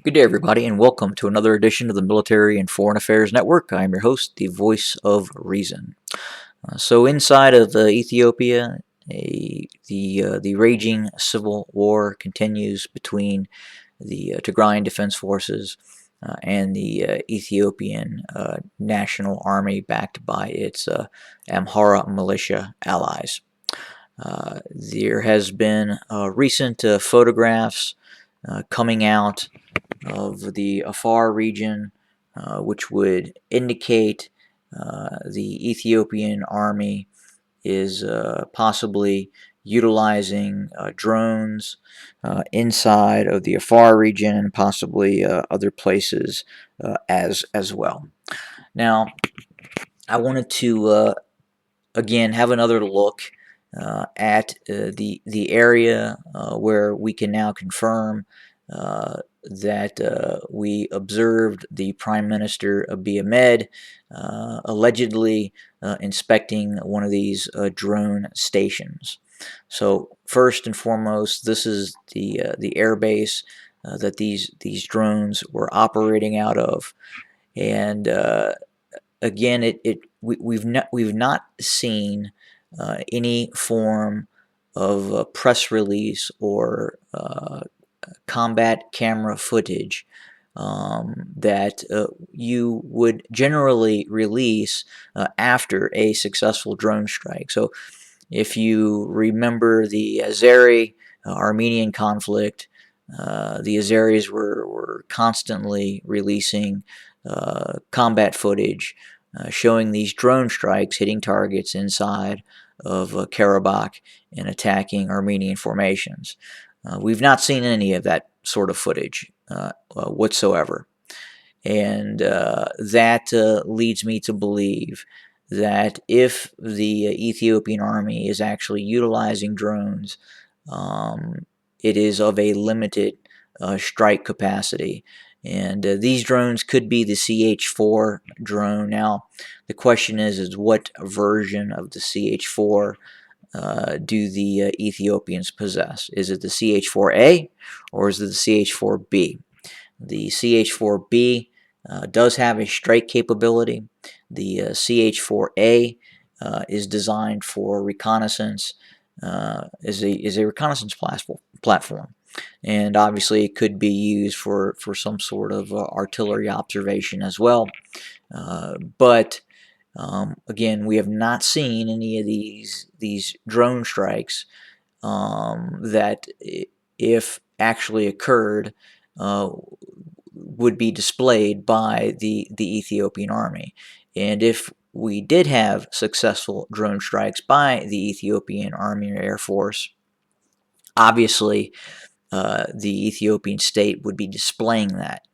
Good day, everybody, and welcome to another edition of the Military and Foreign Affairs Network. I'm your host, the voice of reason. So, inside of Ethiopia, the raging civil war continues between the Tigrayan Defense Forces and the Ethiopian National Army, backed by its Amhara militia allies. There has been recent photographs coming out of the Afar region, which would indicate the Ethiopian army is possibly utilizing drones inside of the Afar region and possibly other places as well. Now, I wanted to again have another look at the area where we can now confirm that we observed the Prime Minister Abiy Ahmed allegedly inspecting one of these drone stations. So first and foremost, this is the air base that these drones were operating out of, and again, we've not seen any form of press release or combat camera footage that you would generally release after a successful drone strike. So, if you remember the Azeri Armenian conflict, the Azeris were constantly releasing combat footage showing these drone strikes hitting targets inside of Karabakh and attacking Armenian formations. We've not seen any of that sort of footage whatsoever. And that leads me to believe that if the Ethiopian army is actually utilizing drones, it is of a limited strike capacity. And these drones could be the CH-4 drone. Now, the question is what version of the CH-4 do the Ethiopians possess? Is it the CH-4A or is it the CH-4B? The CH-4B does have a strike capability. The CH-4A is designed for reconnaissance, is a reconnaissance platform, and obviously it could be used for some sort of artillery observation as well. But again, we have not seen any of these drone strikes that, if actually occurred, would be displayed by the Ethiopian army. And if we did have successful drone strikes by the Ethiopian Army or Air Force, obviously the Ethiopian state would be displaying that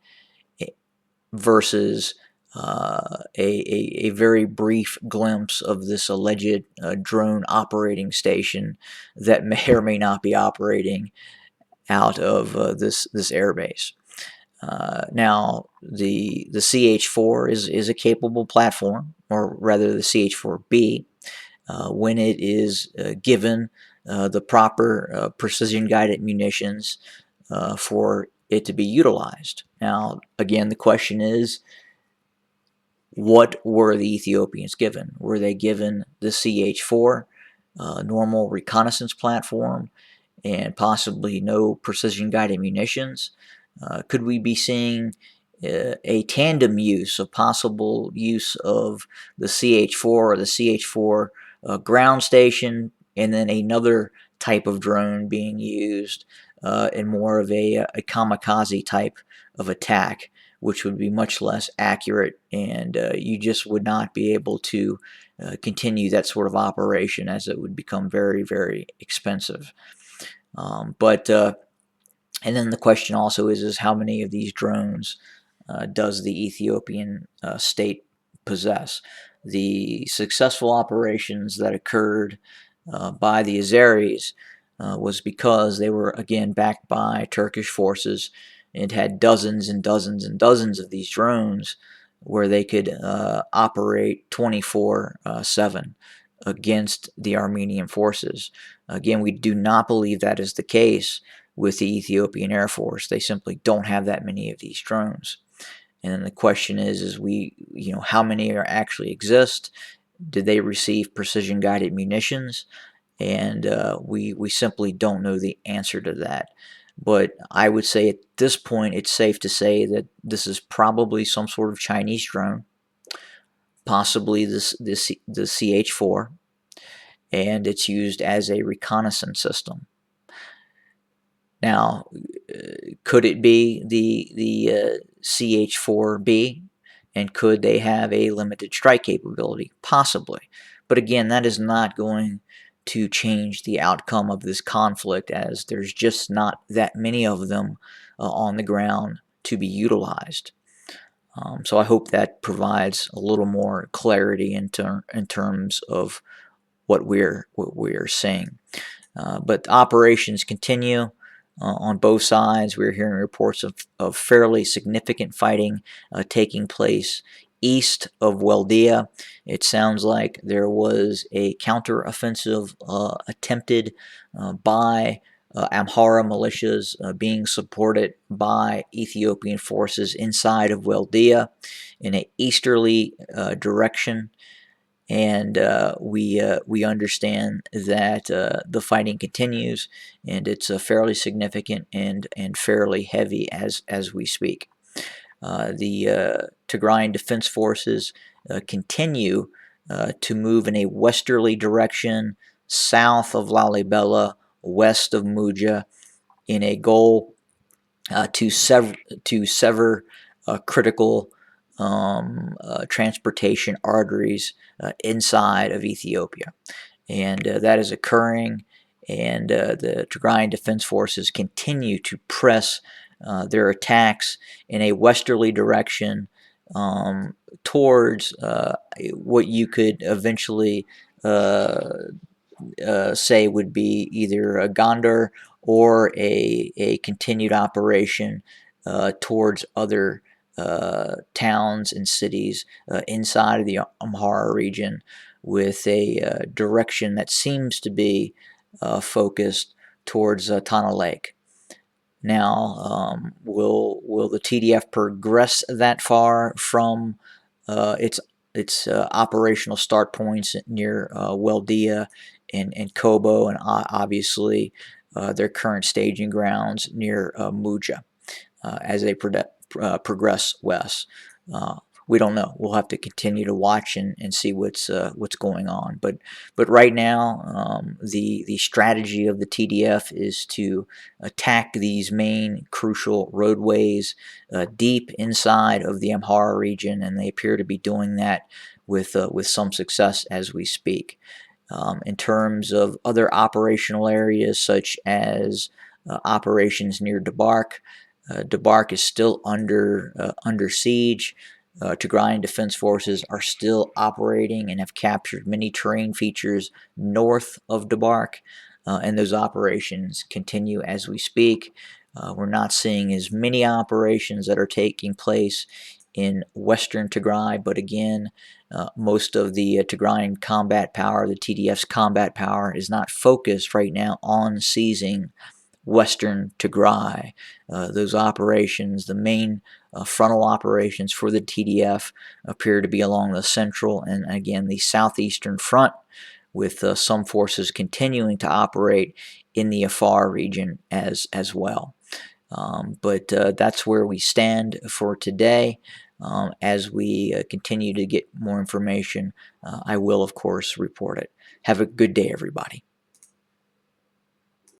versus a very brief glimpse of this alleged drone operating station that may or may not be operating out of this airbase. Now, the CH-4 is a capable platform, or rather the CH-4B, when it is given the proper precision-guided munitions for it to be utilized. Now, again, the question is, what were the Ethiopians given? Were they given the CH-4, normal reconnaissance platform, and possibly no precision-guided munitions? Could we be seeing a tandem use, a possible use of the CH-4 or the CH-4 ground station, and then another type of drone being used in more of a kamikaze type of attack, which would be much less accurate, and you just would not be able to continue that sort of operation, as it would become very, very expensive. But and then the question also is how many of these drones does the Ethiopian state possess? The successful operations that occurred by the Azeris was because they were, again, backed by Turkish forces and had dozens and dozens and dozens of these drones where they could operate 24/7 against the Armenian forces. Again, we do not believe that is the case with the Ethiopian Air Force. They simply don't have that many of these drones. And then the question is how many are actually exist? Did they receive precision guided munitions? And we simply don't know the answer to that. But I would say at this point, it's safe to say that this is probably some sort of Chinese drone, possibly the CH-4, and it's used as a reconnaissance system. Now, could it be the CH-4B, and could they have a limited strike capability? Possibly. But again, that is not going to change the outcome of this conflict, as there's just not that many of them on the ground to be utilized. So I hope that provides a little more clarity in terms of what we're seeing. But operations continue on both sides. We're hearing reports of fairly significant fighting taking place east of Weldia. It sounds like there was a counteroffensive attempted by Amhara militias being supported by Ethiopian forces inside of Weldia in an easterly direction. And we understand that the fighting continues, and it's fairly significant and fairly heavy as we speak. The Tigrayan Defense Forces continue to move in a westerly direction, south of Lalibela, west of Muja, in a goal to sever critical transportation arteries inside of Ethiopia. And that is occurring, and the Tigrayan Defense Forces continue to press their attacks in a westerly direction towards what you could eventually say would be either a Gondar or a continued operation towards other towns and cities inside of the Amhara region, with a direction that seems to be focused towards Tana Lake. Now, will the TDF progress that far from its operational start points near Weldia and Kobo, and obviously their current staging grounds near Muja as they progress west? We don't know. We'll have to continue to watch and see what's going on. But right now, the strategy of the TDF is to attack these main crucial roadways deep inside of the Amhara region, and they appear to be doing that with some success as we speak. In terms of other operational areas, such as operations near Debark, Debark is still under siege. Tigrayan Defense Forces are still operating and have captured many terrain features north of Debark, and those operations continue as we speak. We're not seeing as many operations that are taking place in western Tigray, but again, most of the Tigrayan combat power, the TDF's combat power, is not focused right now on seizing western Tigray. Those operations, the main frontal operations for the TDF, appear to be along the central and again the southeastern front, with some forces continuing to operate in the Afar region as well. But that's where we stand for today. As we continue to get more information, I will, of course, report it. Have a good day, everybody.